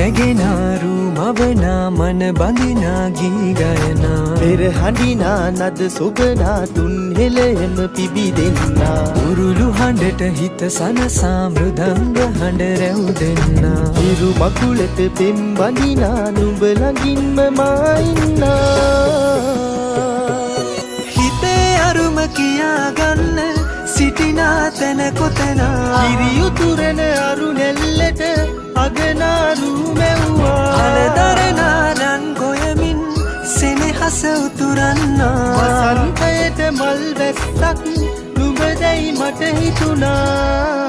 නැගෙනාරු මවනා මන බඳිනා ගී ගයනා පෙර හඬිනා නද සොබනා තුන් හෙළෙම පිබිදෙන්නා උරුළු හඬට හිත සනසා මෘදංග හඬ රැව් දෙන්නා ඉරු මකුලට පෙම් බඳිනා නුඹ ළඟින්ම මා ඉන්නා හිතේ අරුම කියාගන්න සිටිනා තැන කොතනා කිරියුතුරන අරු නැල්ලට අගනාරු මැව්වා අලදරනාරන් ගොයමින් සෙනෙහස උතුරන්නා වසන්තයට මල් වැස්සක් නුඹදැයි මට හිතුණා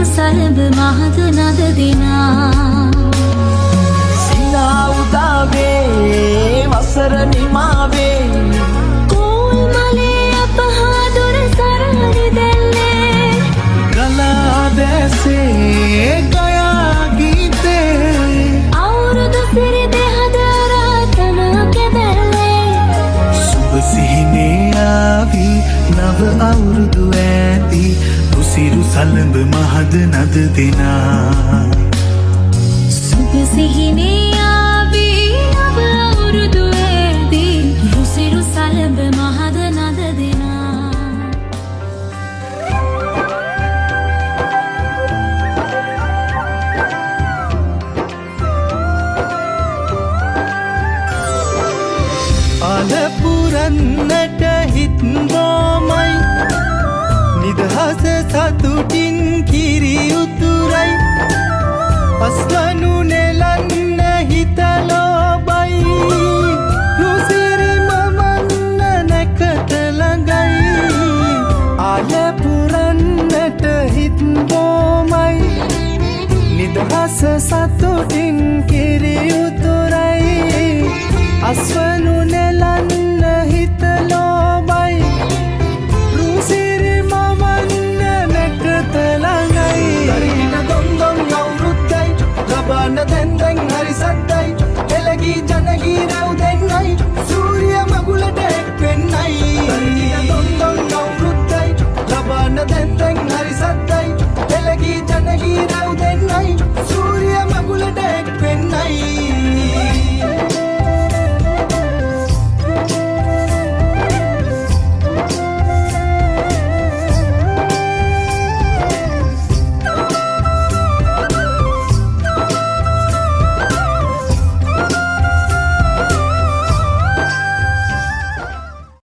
සලබ මහද නද දිනා සිනා උදාවේ වසර නිමාවේ කෝල් මලේ අපහාදුර සරණි දැල්ලේ ගලා දැසේ ගයා ගීතේ අවුරුදු සිරි දෙහදරාතන කෙදැල්ලේ සුබ සිහිනේ ආවි නව අවුරුදු ඇති සිරු සලඹ මහද නද දෙනා සුබ සිහිනේ ආවි නව අවුරුදු ඇදී රුසිරු සලඹ මහද නද දෙනා අලපුරන්නට හිත් බොමයි නිදහස සතුටින් කිරි උතුරයි අස්වනු නෙලන්න හිත ලෝබයි රුසිරි මමන්න නැකට ළඟයි අලපුරන්නට හිත් බොමයි නිදහස සතුටින් කිරි උතුරයි අස්වනු නෙලන්න හිත ලෝබයි දැන්දැන් හරි සද්දයි එළගී ජනගී රැව් දෙන්නයි සූරිය මගුලට එක් වෙන්නයි දොන්දොන් අවුරුද්දයි ලබන්න දැන්දැන් හරි සද්දයි එළගී ජනගී රැව් දෙන්නයි